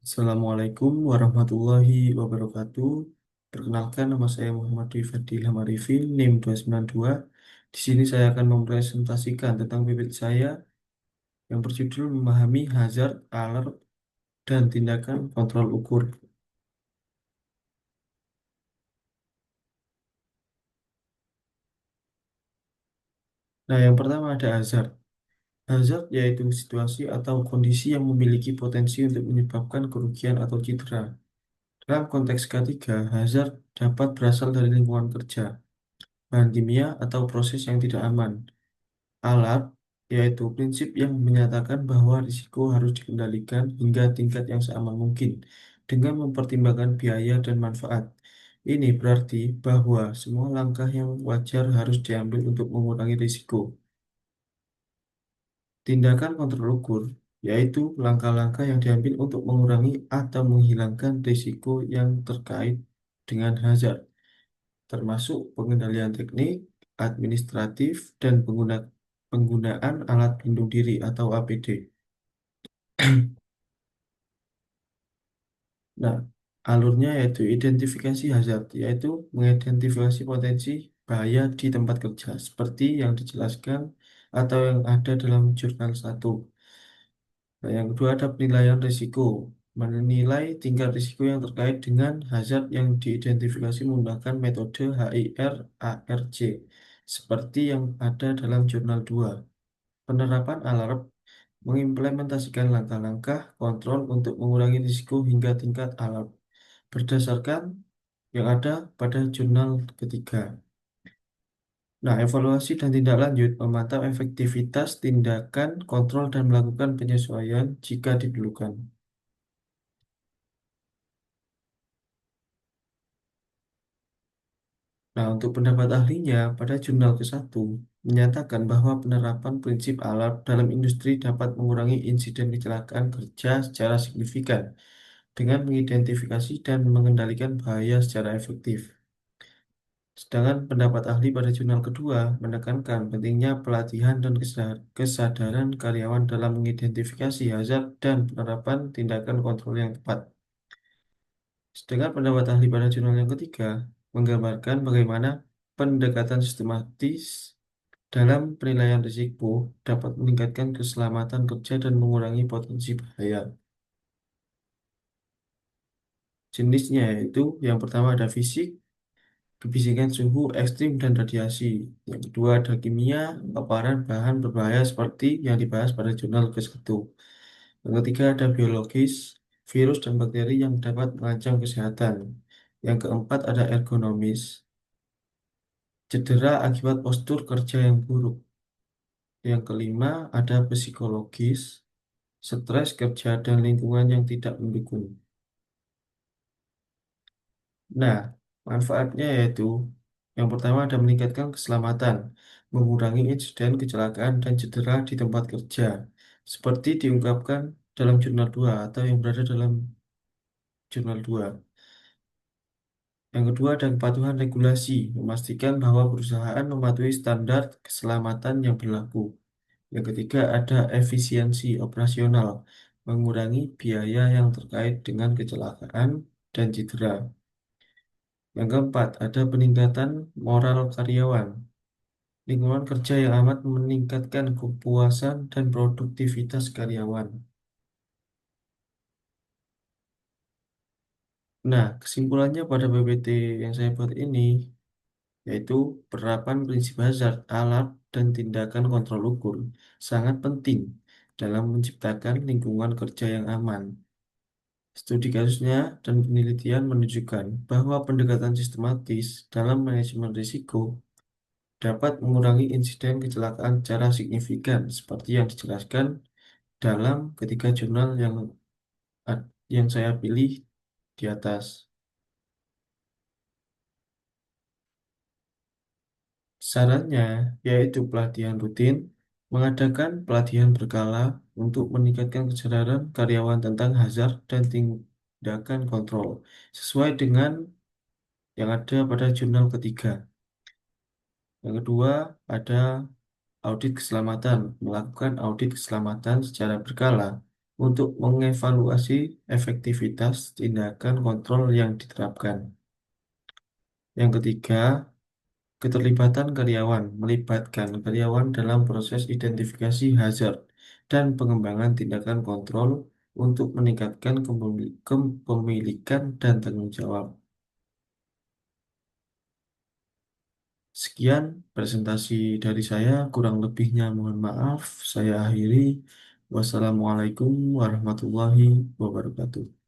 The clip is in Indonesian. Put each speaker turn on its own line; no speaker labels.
Assalamualaikum warahmatullahi wabarakatuh. Perkenalkan, nama saya Muhammad Dwi Fadillah Marifin, NIM 292. Di sini saya akan mempresentasikan tentang PPT saya yang berjudul Memahami Hazard, Alert, dan Tindakan Kontrol Ukur. Nah, yang pertama ada hazard. Hazard yaitu situasi atau kondisi yang memiliki potensi untuk menyebabkan kerugian atau cedera. Dalam konteks ketiga, hazard dapat berasal dari lingkungan kerja, bahan kimia, atau proses yang tidak aman. Alat, yaitu prinsip yang menyatakan bahwa risiko harus dikendalikan hingga tingkat yang seaman mungkin dengan mempertimbangkan biaya dan manfaat. Ini berarti bahwa semua langkah yang wajar harus diambil untuk mengurangi risiko. Tindakan kontrol ukur, yaitu langkah-langkah yang diambil untuk mengurangi atau menghilangkan risiko yang terkait dengan hazard, termasuk pengendalian teknik, administratif, dan penggunaan alat pelindung diri atau APD. Nah, alurnya yaitu identifikasi hazard, yaitu mengidentifikasi potensi bahaya di tempat kerja, seperti yang dijelaskan atau yang ada dalam jurnal satu. Nah, yang kedua ada penilaian risiko, menilai tingkat risiko yang terkait dengan hazard yang diidentifikasi menggunakan metode HIR ARC, seperti yang ada dalam jurnal 2. Penerapan alarm mengimplementasikan langkah-langkah kontrol untuk mengurangi risiko hingga tingkat alarm berdasarkan yang ada pada jurnal ketiga. Nah, evaluasi dan tindak lanjut memantau efektivitas tindakan kontrol dan melakukan penyesuaian jika diperlukan. Nah, untuk pendapat ahlinya pada jurnal ke-1 menyatakan bahwa penerapan prinsip alarm dalam industri dapat mengurangi insiden kecelakaan kerja secara signifikan dengan mengidentifikasi dan mengendalikan bahaya secara efektif. Sedangkan pendapat ahli pada jurnal kedua menekankan pentingnya pelatihan dan kesadaran karyawan dalam mengidentifikasi hazard dan penerapan tindakan kontrol yang tepat. Sedangkan pendapat ahli pada jurnal yang ketiga menggambarkan bagaimana pendekatan sistematis dalam penilaian risiko dapat meningkatkan keselamatan kerja dan mengurangi potensi bahaya. Jenisnya yaitu yang pertama ada fisik, kebisikan suhu ekstrim dan radiasi. Yang kedua ada kimia, paparan bahan berbahaya seperti yang dibahas pada jurnal ke-1. Yang ketiga ada biologis, virus dan bakteri yang dapat mengancam kesehatan. Yang keempat ada ergonomis, cedera akibat postur kerja yang buruk. Yang kelima ada psikologis, stres kerja dan lingkungan yang tidak mendukung. Nah, manfaatnya yaitu yang pertama ada meningkatkan keselamatan, mengurangi insiden kecelakaan dan cedera di tempat kerja, seperti diungkapkan dalam jurnal 2 atau yang berada dalam jurnal 2. Yang kedua ada kepatuhan regulasi, memastikan bahwa perusahaan mematuhi standar keselamatan yang berlaku. Yang ketiga ada efisiensi operasional, mengurangi biaya yang terkait dengan kecelakaan dan cedera. Yang keempat, ada peningkatan moral karyawan. Lingkungan kerja yang amat meningkatkan kepuasan dan produktivitas karyawan. Nah, kesimpulannya pada PPT yang saya buat ini, yaitu penerapan prinsip hazard, alat, dan tindakan kontrol ukur sangat penting dalam menciptakan lingkungan kerja yang aman. Studi kasusnya dan penelitian menunjukkan bahwa pendekatan sistematis dalam manajemen risiko dapat mengurangi insiden kecelakaan secara signifikan seperti yang dijelaskan dalam ketiga jurnal yang saya pilih di atas. Sarannya yaitu pelatihan rutin, mengadakan pelatihan berkala untuk meningkatkan kesadaran karyawan tentang hazard dan tindakan kontrol sesuai dengan yang ada pada jurnal ketiga. Yang kedua ada audit keselamatan, melakukan audit keselamatan secara berkala untuk mengevaluasi efektivitas tindakan kontrol yang diterapkan. Yang ketiga, keterlibatan karyawan melibatkan karyawan dalam proses identifikasi hazard dan pengembangan tindakan kontrol untuk meningkatkan kepemilikan dan tanggung jawab. Sekian presentasi dari saya, kurang lebihnya mohon maaf. Saya akhiri. Wassalamualaikum warahmatullahi wabarakatuh.